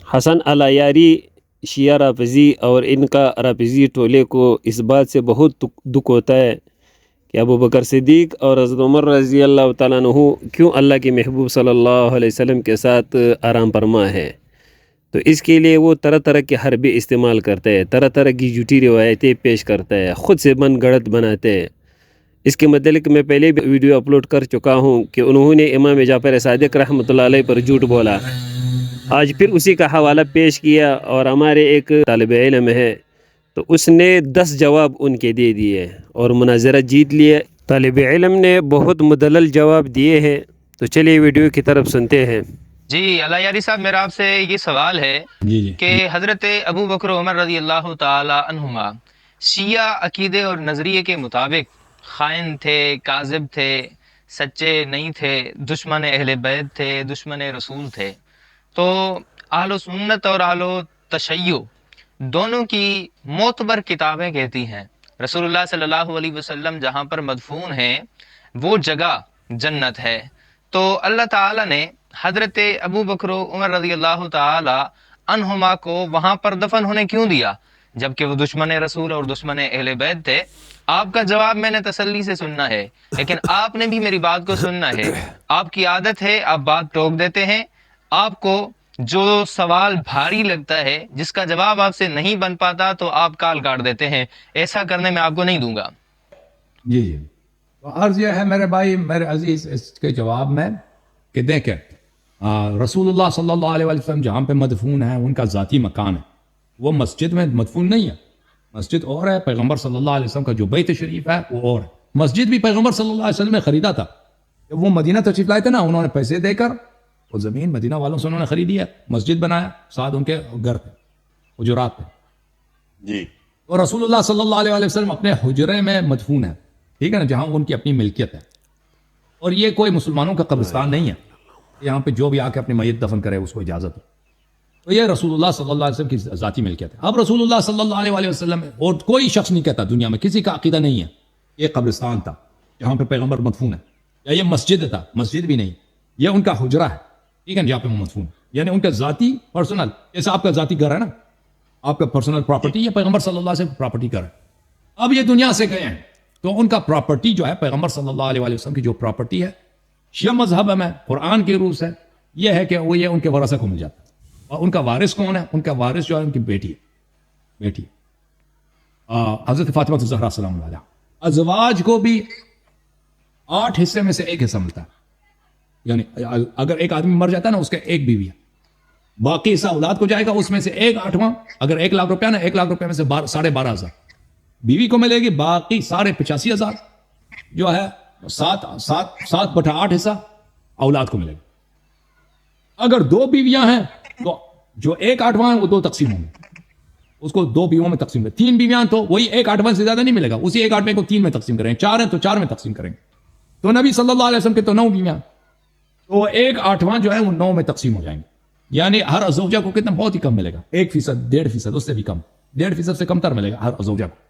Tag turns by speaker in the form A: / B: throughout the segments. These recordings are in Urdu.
A: حسن العیاری شیعہ رافضی اور ان کا رافضی ٹولے کو اس بات سے بہت دکھ ہوتا ہے کہ ابو بکر صدیق اور حضرت عمر رضی اللہ تعالیٰ عنہ کیوں اللہ کے محبوب صلی اللہ علیہ وسلم کے ساتھ آرام فرما ہے، تو اس کے لیے وہ طرح طرح کے حربے استعمال کرتے ہیں، طرح طرح کی جھوٹی روایتیں پیش کرتا ہے، خود سے من گڑت بناتے ہیں۔ اس کے متعلق میں پہلے بھی ویڈیو اپلوڈ کر چکا ہوں کہ انہوں نے امام جعفر صادق رحمۃ اللہ علیہ پر جھوٹ بولا، آج پھر اسی کا حوالہ پیش کیا، اور ہمارے ایک طالب علم ہے تو اس نے 10 جواب ان کے دے دیے اور مناظرہ جیت لیے۔ طالب علم نے بہت مدلل جواب دیے ہیں، تو چلیے ویڈیو کی طرف سنتے ہیں۔
B: جی العیاری صاحب، میرا آپ سے یہ سوال ہے کہ حضرت ابو بکر و عمر رضی اللہ تعالی عنہما شیعہ عقیدے اور نظریے کے مطابق خائن تھے، کاذب تھے، سچے نہیں تھے، دشمن اہل بیت تھے، دشمن رسول تھے، تو اہل و سنت اور اہل و تشیع دونوں کی معتبر کتابیں کہتی ہیں رسول اللہ صلی اللہ علیہ وسلم جہاں پر مدفون ہیں وہ جگہ جنت ہے، تو اللہ تعالیٰ نے حضرت ابو بکر و عمر رضی اللہ تعالی عنہما کو وہاں پر دفن ہونے کیوں دیا جبکہ وہ دشمن رسول اور دشمن اہل بیت تھے؟ آپ کا جواب میں نے تسلی سے سننا ہے، لیکن آپ نے بھی میری بات کو سننا ہے۔ آپ کی عادت ہے آپ بات ٹوک دیتے ہیں، آپ کو جو سوال بھاری لگتا ہے، جس کا جواب آپ سے نہیں بن پاتا، تو آپ کال کاٹ دیتے ہیں۔ ایسا کرنے میں آپ کو نہیں دوں گا۔
C: جی تو عرض یہ ہے میرے بھائی، میرے عزیز، اس کے جواب میں کہ دیکھیں رسول اللہ صلی اللہ علیہ وسلم جہاں پہ مدفون ہیں ان کا ذاتی مکان ہے، وہ مسجد میں مدفون نہیں ہے، مسجد اور ہے، پیغمبر صلی اللہ علیہ وسلم کا جو بیت شریف ہے وہ اور ہے۔ مسجد بھی پیغمبر صلی اللہ علیہ وسلم نے خریدا تھا، جب وہ مدینہ تشریف لائے تھے نا، انہوں نے پیسے دے کر وہ زمین مدینہ والوں سے انہوں نے خریدی ہے، مسجد بنایا، ساتھ ان کے گھر پہ حجرات پہ۔
D: جی
C: تو رسول اللہ صلی اللہ علیہ وسلم اپنے حجرے میں مدفون ہے، ٹھیک ہے نا، جہاں ان کی اپنی ملکیت ہے، اور یہ کوئی مسلمانوں کا قبرستان نہیں ہے یہاں پہ جو بھی آ کے اپنی میت دفن کرے اس کو اجازت ہے۔ تو یہ رسول اللہ صلی اللہ علیہ وسلم کی ذاتی ملکیت ہے۔ اب رسول اللہ صلی اللہ علیہ وسلم اور کوئی شخص نہیں کہتا دنیا میں، کسی کا عقیدہ نہیں ہے یہ قبرستان تھا جہاں پہ پیغمبر مدفون ہے، یا یہ مسجد تھا، مسجد بھی نہیں، یہ ان کا حجرہ ہے، ٹھیک ہے، جہاں پہ وہ مدفون ہے، یعنی ان کا ذاتی پرسنل، جیسا آپ کا ذاتی گھر ہے نا، آپ کا پرسنل پراپرٹی، یہ پیغمبر صلی اللہ علیہ وسلم پراپرٹی گھر ہے۔ اب یہ دنیا سے گئے ہیں تو ان کا پراپرٹی جو ہے پیغمبر صلی اللہ علیہ وسلم کی جو پراپرٹی ہے، شیعہ مذہب میں قرآن کی روح سے یہ ہے کہ وہ یہ ان کے ورثہ کو مل جاتا ہے۔ اور ان کا وارث کون ہے؟ ان کا وارث جو ہے ان کی بیٹی ہے، حضرت فاطمہ الزہرا سلام اللہ علیہا۔ ازواج کو بھی 8 حصے میں سے 1 حصہ ملتا ہے، یعنی اگر ایک آدمی مر جاتا ہے نا، اس کے 1 بیوی ہے، باقی حصہ اولاد کو جائے گا، اس میں سے 1/8 اگر 1 لاکھ روپیہ نا، 1 لاکھ روپے میں سے 12,500 بیوی کو ملے گی، باقی 85,000 جو ہے 7/8 حصہ اولاد کو ملے گا۔ اگر 2 بیویاں ہیں تو جو 1/8 ہیں وہ 2 تقسیم ہوں گے، اس کو 2 بیویوں میں تقسیم کریں۔ 3 بیویاں تو وہی 1/8 سے زیادہ نہیں ملے گا، اسی 1/8 کو 3 میں تقسیم کریں۔ 4 ہیں تو 4 میں تقسیم کریں گے۔ تو نبی صلی اللہ علیہ وسلم کے تو 9 بیویاں، تو 1/8 جو ہے وہ 9 میں تقسیم ہو جائیں گے، یعنی ہر زوجہ کو کتنا بہت ہی کم ملے گا، 1%، 1.5%، اس سے بھی کم، 1.5% سے کم تر ملے گا ہر زوجہ کو۔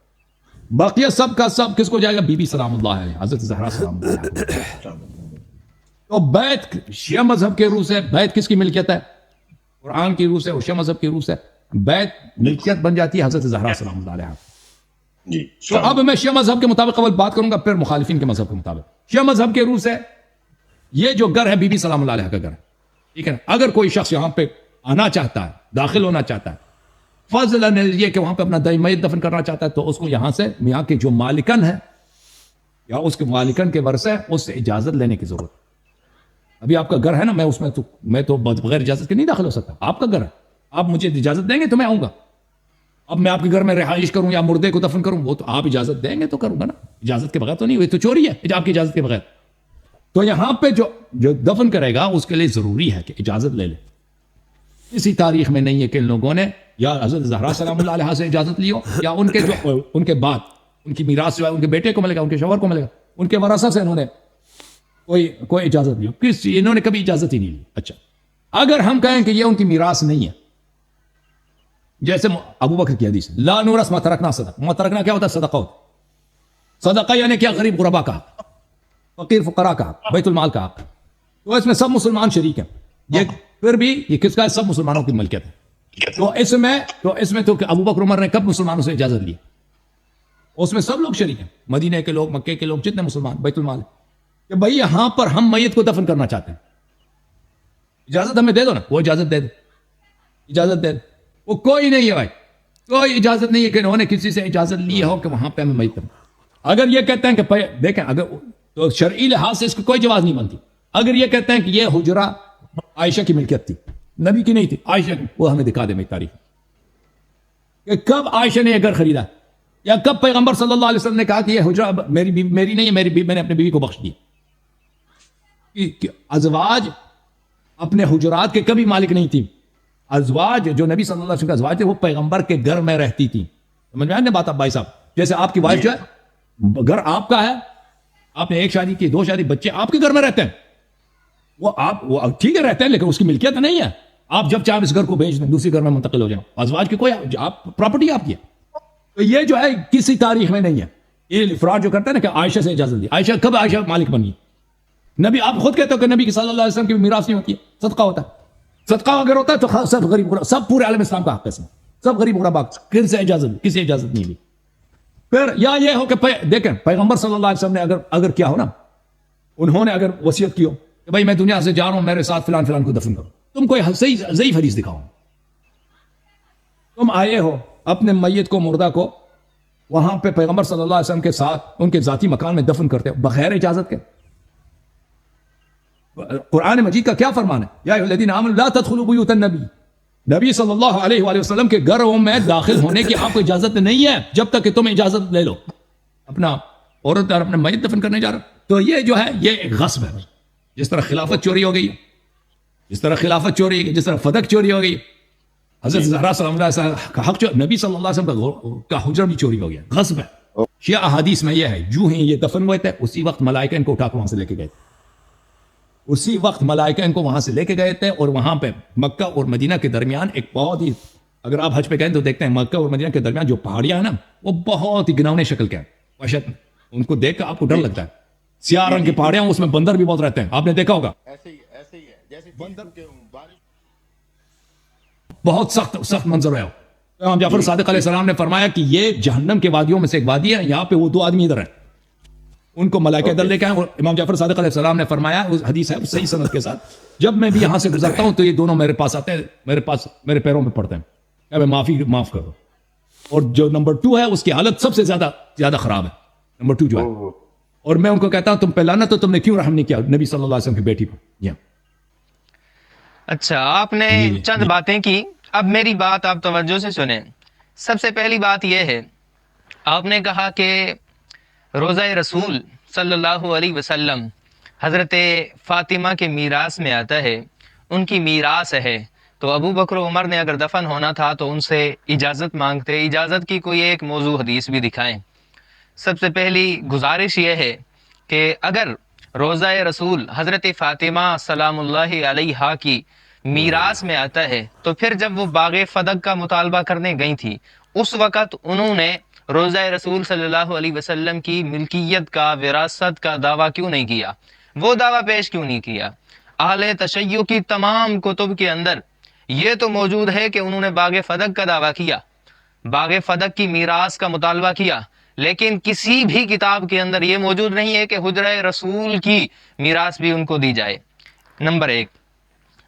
C: باقی سب کا سب کس کو جائے گا؟ بی بی سلام اللہ علیہ، حضرت زہرا سلام اللہ علیہ۔ تو بیت شیعہ مذہب کے روح سے بیت کس کی ملکیت ہے؟ قرآن کی روح سے اور شیعہ مذہب کی روح سے بیت ملکیت بن جاتی ہے حضرت زہرا سلام اللہ علیہ۔
D: جی
C: تو اب میں شیعہ مذہب کے مطابق اول بات کروں گا، پھر مخالفین کے مذہب کے مطابق۔ شیعہ مذہب کے روح سے یہ جو گھر ہے بی بی سلام اللہ علیہ کا گھر ہے، ٹھیک ہے، اگر کوئی شخص یہاں پہ آنا چاہتا ہے، داخل ہونا چاہتا ہے، فضلاً یہ کہ وہاں پہ اپنا میت دفن کرنا چاہتا ہے، تو اس کو یہاں سے یہاں کے جو مالکن ہے یا اس کے مالکن کے ورثے ہیں اس سے اجازت لینے کی ضرورت ہے۔ ابھی آپ کا گھر ہے نا، میں تو بغیر اجازت کے نہیں داخل ہو سکتا، آپ کا گھر ہے، آپ مجھے اجازت دیں گے تو میں آؤں گا۔ اب میں آپ کے گھر میں رہائش کروں یا مردے کو دفن کروں، وہ تو آپ اجازت دیں گے تو کروں گا نا، اجازت کے بغیر تو نہیں ہوئی، تو چوری ہے آپ کی اجازت کے بغیر۔ تو یہاں پہ جو دفن کرے گا اس کے لیے ضروری ہے کہ اجازت لے لے۔ کسی تاریخ میں نہیں ہے کہ ان لوگوں نے یا حضرت زہرا سلام اللہ علیہ سے اجازت لی ہو، یا ان کے بعد ان کی میراث جو ہے ان کے بیٹے کو ملے گا، ان کے شوہر کو ملے گا، ان کے ورثہ سے انہوں نے کوئی اجازت لی ہو، انہوں نے کبھی اجازت ہی نہیں لی۔ اچھا، اگر ہم کہیں کہ یہ ان کی میراث نہیں ہے، جیسے ابو بکر کی حدیث لا نورث ما ترکنا صدقہ، ما ترکنا کیا ہوتا ہے؟ صدقہ ہوتا ہے۔ صدقہ یعنی کیا؟ غریب غربا کا حق، فقیر فقراء کا حق، بیت المال کا حق۔ تو اس میں سب مسلمان شریک ہیں، یہ پھر بھی یہ کس کا ہے؟ سب مسلمانوں کی ملکیت ہے۔ تو اس میں تو ابو بکر عمر نے کب مسلمانوں سے اجازت لی؟ اس میں سب لوگ شریک ہیں، مدینے کے لوگ، مکے کے لوگ، جتنے مسلمان، بیت المال، کہ بھائی یہاں پر ہم میت کو دفن کرنا چاہتے ہیں، اجازت ہمیں دے دو نا۔ وہ اجازت دے دو، اجازت دے دو۔ وہ کوئی نہیں ہے بھائی، کوئی اجازت نہیں ہے کہ انہوں نے کسی سے اجازت لی ہو کہ وہاں پہ ہمیں میت کرنا۔ اگر یہ کہتے ہیں کہ دیکھیں، اگر تو شرعی لحاظ سے اس کو کوئی جواز نہیں بنتی۔ اگر یہ کہتے ہیں کہ یہ حجرہ عائشہ کی ملکیت تھی، نبی کی نہیں تھی، عائشہ کی، وہ ہمیں دکھا دے میری تاریخ کہ کب عائشہ نے یہ گھر خریدا، یا کب پیغمبر صلی اللہ علیہ وسلم نے کہا کہ یہ حجرہ میری نہیں ہے، میں نے اپنی بیوی کو بخش دیا۔ کہ ازواج اپنے حجرات کے کبھی مالک نہیں تھی۔ ازواج جو نبی صلی اللہ علیہ وسلم کے ازواج تھے وہ پیغمبر کے گھر میں رہتی تھی۔ سمجھ میں آئی نا بات اب بھائی صاحب؟ جیسے آپ کی وائف جو ہے، گھر آپ کا ہے، آپ نے ایک شادی کی، 2 شادی، بچے آپ کے گھر میں رہتے ہیں، وہ ٹھیک ہے رہتے ہیں، لیکن اس کی ملکیت نہیں ہے۔ آپ جب چاہیں اس گھر کو بھیج دیں، دوسری گھر میں منتقل ہو جائیں، ازواج کی کوئی آپ پراپرٹی آپ کی ہے۔ تو یہ جو ہے کسی تاریخ میں نہیں ہے۔ یہ افراد جو کرتا ہے نا کہ عائشہ سے اجازت دی، عائشہ کب عائشہ مالک بنی؟ نبی آپ خود کہتے ہو کہ نبی صلی اللہ علیہ وسلم کی میراث نہیں ہوتی ہے، صدقہ ہوتا ہے۔ صدقہ اگر ہوتا ہے تو سب غریب، سب پورے عالم اسلام کا حق ہے، سب غریب غربا، کن سے اجازت؟ کسی اجازت نہیں لی۔ پھر یا یہ ہو کہ دیکھیں پیغمبر صلی اللہ علیہ وسلم نے اگر کیا ہو نا، انہوں نے اگر وصیت کی ہو کہ بھائی میں دنیا سے جا رہا ہوں، میرے ساتھ فلان فلان کو دفن کرو، تم کوئی ضعیف حدیث دکھاؤ، تم آئے ہو اپنے میت کو، مردہ کو وہاں پہ پیغمبر صلی اللہ علیہ وسلم کے ساتھ ان کے ذاتی مکان میں دفن کرتے ہو بغیر اجازت کے۔ قرآن مجید کا کیا فرمان ہے؟ یا ایھا الذین آمنوا لا تدخلوا بیوت النبی، نبی صلی اللہ علیہ وآلہ وسلم کے گھروں میں داخل ہونے کی آپ کو اجازت نہیں ہے جب تک کہ تم اجازت لے لو۔ اپنا عورت اور اپنے میت دفن کرنے جا رہا، تو یہ جو ہے یہ ایک غصب ہے۔ جس طرح خلافت چوری ہو گئی، جس طرح خلافت چوری، جس طرح فدق چوری ہو گئی، حضرت زہرا سلام اللہ علیہ وسلم کا حق، نبی صلی اللہ علیہ وسلم کا حجرہ بھی چوری ہو گیا، غصب ہے۔ شیعہ احادیث میں یہ ہے، جو ہی یہ دفن ہوئے تھے اسی وقت ملائکہ ان کو اٹھا کے وہاں سے لے کے گئے تھے، اسی وقت ملائکہ ان کو وہاں سے لے کے گئے تھے۔ اور وہاں پہ مکہ اور مدینہ کے درمیان ایک بہت ہی، اگر آپ حج پہ گئے تو دیکھتے ہیں مکہ اور مدینہ کے درمیان جو پہاڑیاں ہیں نا، وہ بہت ہی گناونے شکل کے ہیں، وحشت میں، ان کو دیکھ کر آپ کو ڈر لگتا ہے۔ سیاہ رنگ کی پہاڑیاں، اس میں بندر بھی بہت رہتے ہیں، آپ نے دیکھا ہوگا،
D: ایسے ہی ہے جیسے بندر کے بارش۔
C: بہت سخت منظر ہے۔ امام جعفر صادق علیہ السلام نے فرمایا کہ یہ جہنم کے وادیوں میں سے ایک وادی ہے، یہاں پہ وہ 2 آدمی ادھر ہیں، ان کو ملائکہ ادھر لے کے آئے۔ اور امام جعفر صادق علیہ السلام نے فرمایا، اس حدیث ہے صحیح سند کے ساتھ، جب میں بھی یہاں سے گزرتا ہوں تو یہ دونوں میرے پاس آتے ہیں، میرے پیروں پہ پڑتے ہیں کہ میں معاف کرو۔ اور جو نمبر 2 ہے اس کی حالت سب سے زیادہ خراب ہے، نمبر 2 جو ہے۔ اور میں ان کو کہتا ہوں تم پہ لعنت، تو تم نے کیوں رحم نہیں کیا نبی صلی اللہ علیہ وسلم کی بیٹی پر؟
B: اچھا، آپ نے چند باتیں کی، اب میری بات آپ توجہ سے سنیں۔ سب سے پہلی بات یہ ہے، آپ نے کہا کہ روزہ رسول صلی اللہ علیہ وسلم حضرت فاطمہ کے میراث میں آتا ہے، ان کی میراث ہے، تو ابو بکر و عمر نے اگر دفن ہونا تھا تو ان سے اجازت مانگتے، اجازت کی کوئی ایک موضوع حدیث بھی دکھائیں۔ سب سے پہلی گزارش یہ ہے کہ اگر روزہ رسول حضرت فاطمہ سلام اللہ علیہا کی میراث میں آتا ہے، تو پھر جب وہ باغ فدق کا مطالبہ کرنے گئی تھی، اس وقت انہوں نے روزہ رسول صلی اللہ علیہ وسلم کی ملکیت کا، وراثت کا دعویٰ کیوں نہیں کیا؟ وہ دعویٰ پیش کیوں نہیں کیا؟ اہل تشیع کی تمام کتب کے اندر یہ تو موجود ہے کہ انہوں نے باغ فدق کا دعویٰ کیا، باغ فدق کی میراث کا مطالبہ کیا، لیکن کسی بھی کتاب کے اندر یہ موجود نہیں ہے کہ حجرہ رسول کی میراث بھی ان کو دی جائے، نمبر 1۔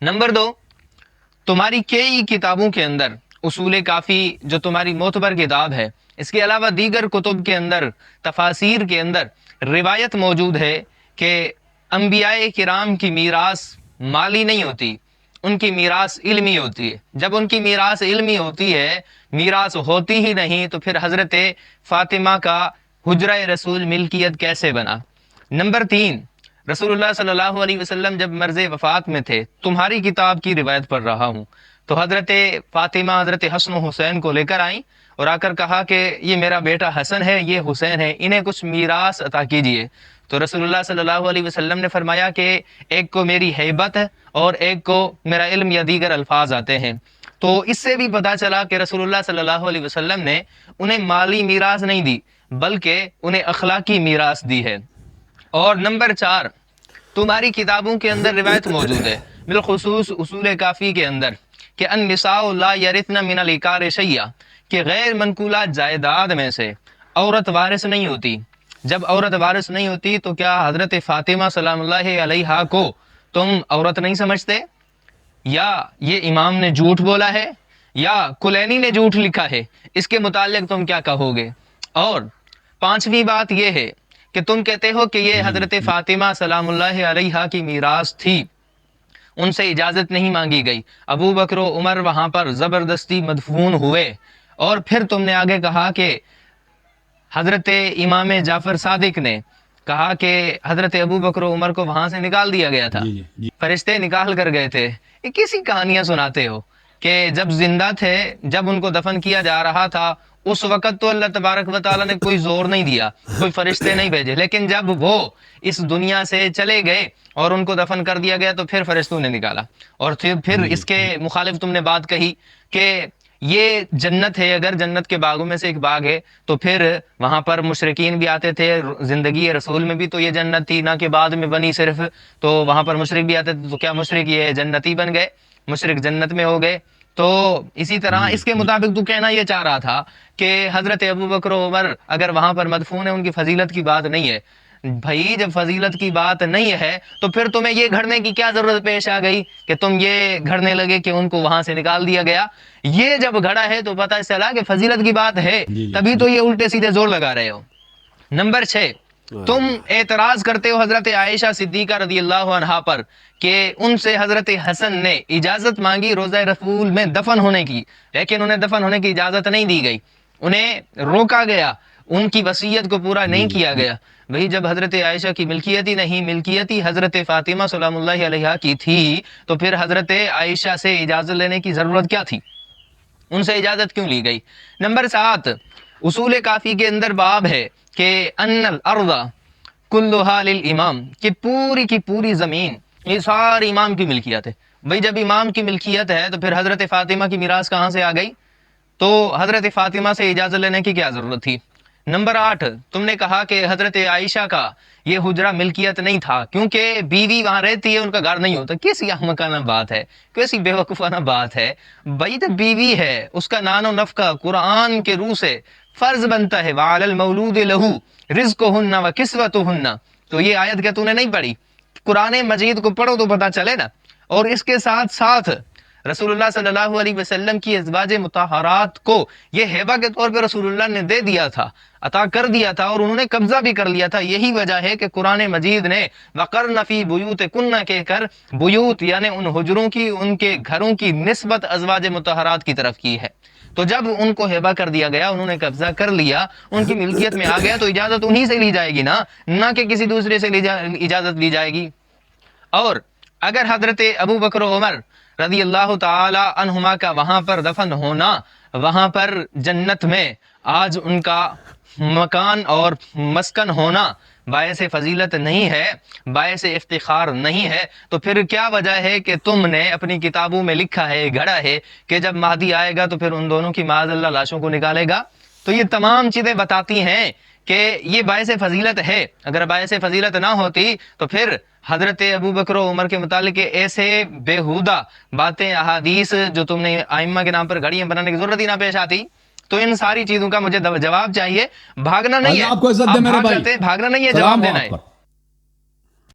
B: نمبر 2، تمہاری کئی کتابوں کے اندر، اصول کافی جو تمہاری معتبر کتاب ہے، اس کے علاوہ دیگر کتب کے اندر، تفاسیر کے اندر روایت موجود ہے کہ انبیاء کرام کی میراث مالی نہیں ہوتی، ان کی میراث علمی ہوتی ہے۔ جب ان کی میراث علمی ہوتی ہے، میراث ہوتی ہی نہیں، تو پھر حضرت فاطمہ کا حجرہ رسول ملکیت کیسے بنا؟ نمبر 3، رسول اللہ صلی اللہ علیہ وسلم جب مرض وفات میں تھے، تمہاری کتاب کی روایت پڑھ رہا ہوں، تو حضرت فاطمہ حضرت حسن و حسین کو لے کر آئیں اور آ کر کہا کہ یہ میرا بیٹا حسن ہے، یہ حسین ہے، انہیں کچھ میراث عطا کیجئے۔ تو رسول اللہ صلی اللہ علیہ وسلم نے فرمایا کہ ایک کو میری ہیبت ہے اور ایک کو میرا علم یا دیگر الفاظ آتے ہیں۔ تو اس سے بھی پتہ چلا کہ رسول اللہ صلی اللہ علیہ وسلم نے انہیں مالی میراث نہیں دی، بلکہ انہیں اخلاقی میراث دی ہے۔ اور نمبر 4، تمہاری کتابوں کے اندر روایت موجود ہے، بالخصوص اصول کافی کے اندر، کہ النساء لا یرثن من العقار شیئا، کہ غیر منقولات جائیداد میں سے عورت وارث نہیں ہوتی۔ جب عورت وارث نہیں ہوتی تو کیا حضرت فاطمہ سلام اللہ علیہا کو تم عورت نہیں سمجھتے؟ یا یہ امام نے جھوٹ بولا ہے یا کلینی نے جھوٹ لکھا ہے؟ اس کے متعلق تم کیا کہو گے؟ اور پانچویں بات یہ ہے کہ تم کہتے ہو کہ یہ حضرت فاطمہ سلام اللہ علیہا کی میراث تھی، ان سے اجازت نہیں مانگی گئی، ابو بکر و عمر وہاں پر زبردستی مدفون ہوئے، اور پھر تم نے آگے کہا کہ حضرت امام جعفر صادق نے کہا کہ حضرت ابو بکر و عمر کو وہاں سے نکال دیا گیا تھا، فرشتے نکال کر گئے تھے۔ یہ کیسی کہانیاں سناتے ہو کہ جب زندہ تھے، جب ان کو دفن کیا جا رہا تھا، اس وقت تو اللہ تبارک و تعالیٰ نے کوئی زور نہیں دیا، کوئی فرشتے نہیں بھیجے، لیکن جب وہ اس دنیا سے چلے گئے اور ان کو دفن کر دیا گیا تو پھر فرشتوں نے نکالا۔ اور پھر اس کے مخالف تم نے بات کہی کہ یہ جنت ہے، اگر جنت کے باغوں میں سے ایک باغ ہے تو پھر وہاں پر مشرکین بھی آتے تھے، زندگی رسول میں بھی تو یہ جنت تھی، نہ کہ بعد میں بنی صرف، تو وہاں پر مشرک بھی آتے تھے، تو کیا مشرک یہ جنتی بن گئے، مشرک جنت میں ہو گئے؟ تو اسی طرح اس کے مطابق تو کہنا یہ چاہ رہا تھا کہ حضرت ابو بکر و عمر اگر وہاں پر مدفون ہیں، ان کی فضیلت کی بات نہیں ہے۔ بھائی جب فضیلت کی بات نہیں ہے تو پھر تمہیں یہ گھڑنے کی کیا ضرورت پیش آ گئی کہ تم یہ گھڑنے لگے کہ ان کو وہاں سے نکال دیا گیا؟ یہ جب گھڑا ہے تو پتہ چلا کہ فضیلت کی بات ہے، تبھی تو یہ الٹے سیدھے زور لگا رہے ہو۔ نمبر 6، تم اعتراض کرتے ہو حضرت عائشہ صدیقہ رضی اللہ عنہا پر کہ ان سے حضرت حسن نے اجازت مانگی روضہ رسول میں دفن ہونے کی، لیکن انہیں دفن ہونے کی اجازت نہیں دی گئی، انہیں روکا گیا، ان کی وصیت کو پورا نہیں کیا گیا۔ وہی جب حضرت عائشہ کی ملکیت ہی نہیں، ملکیت ہی حضرت فاطمہ سلام اللہ علیہا کی تھی، تو پھر حضرت عائشہ سے اجازت لینے کی ضرورت کیا تھی؟ ان سے اجازت کیوں لی گئی؟ نمبر 7، اصول کافی کے اندر باب ہے کہ ان الارض کلھا للامام، کہ پوری کی پوری زمین یہ ساری امام کی ملکیت ہے۔ بھئی جب امام کی ملکیت ہے تو پھر حضرت فاطمہ کی میراث کہاں سے آ گئی؟ تو حضرت فاطمہ سے اجازت لینے کی کیا ضرورت تھی؟ نمبر 8، تم نے کہا کہ حضرت عائشہ کا یہ حجرہ ملکیت نہیں تھا کیونکہ بیوی وہاں رہتی ہے، ان کا گھر نہیں ہوتا۔ کیسی احمقانہ بات ہے، کیسی بے وقوفانہ بات ہے۔ بھائی جب بیوی ہے، اس کا نان و نفقہ قرآن کے روح سے فرض بنتا ہے، وَعَلَى الْمَوْلُودِ لَهُ رِزْقُهُنَّ وَكِسْوَتُهُنَّ، تو یہ آیت کیا تو نے نہیں پڑھی؟ قرآن مجید کو پڑھو تو پتہ چلے نا۔ اور اس کے ساتھ ساتھ رسول اللہ صلی اللہ علیہ وسلم کی ازواج مطہرات کو یہ ہیبہ کے طور پہ رسول اللہ نے دے دیا تھا، عطا کر دیا تھا، اور انہوں نے قبضہ بھی کر لیا تھا۔ یہی وجہ ہے کہ قرآن مجید نے وَقَرْنَ فِي بُيُوتِكُنَّ کہہ کر بیوت یعنی ان حجروں کی، ان کے گھروں کی نسبت ازواج مطہرات کی طرف کی ہے۔ تو جب ان کو ہیبہ کر دیا گیا، انہوں نے قبضہ کر لیا، ان کی ملکیت میں آ گیا، تو اجازت انہی سے لی جائے گی نا، نہ کہ کسی دوسرے سے اجازت لی جائے گی۔ اور اگر حضرت ابو بکر و عمر رضی اللہ تعالی عنہما کا وہاں پر دفن ہونا، وہاں پر جنت میں آج ان کا مکان اور مسکن ہونا باعث فضیلت نہیں ہے، باعث افتخار نہیں ہے، تو پھر کیا وجہ ہے کہ تم نے اپنی کتابوں میں لکھا ہے، گھڑا ہے کہ جب مہدی آئے گا تو پھر ان دونوں کی معاذ اللہ لاشوں کو نکالے گا؟ تو یہ تمام چیزیں بتاتی ہیں کہ یہ باعث فضیلت ہے۔ اگر باعث فضیلت نہ ہوتی تو پھر حضرت ابو بکر و عمر کے متعلق ایسے بیہودہ باتیں، احادیث جو تم نے ائمہ کے نام پر گھڑیاں بنانے کی ضرورت ہی نہ پیش آتی۔ تو ان ساری چیزوں کا مجھے جواب چاہیے، بھاگنا نہیں ہے،
C: اللہ آپ کو عزت دے
B: آپ
C: میرے
B: بھاگ
C: بھائی،
B: جاتے ہیں، بھاگنا نہیں ہے،
C: سلام
B: جواب
C: ہو
B: دینا
C: آپ
B: ہے۔
C: پر۔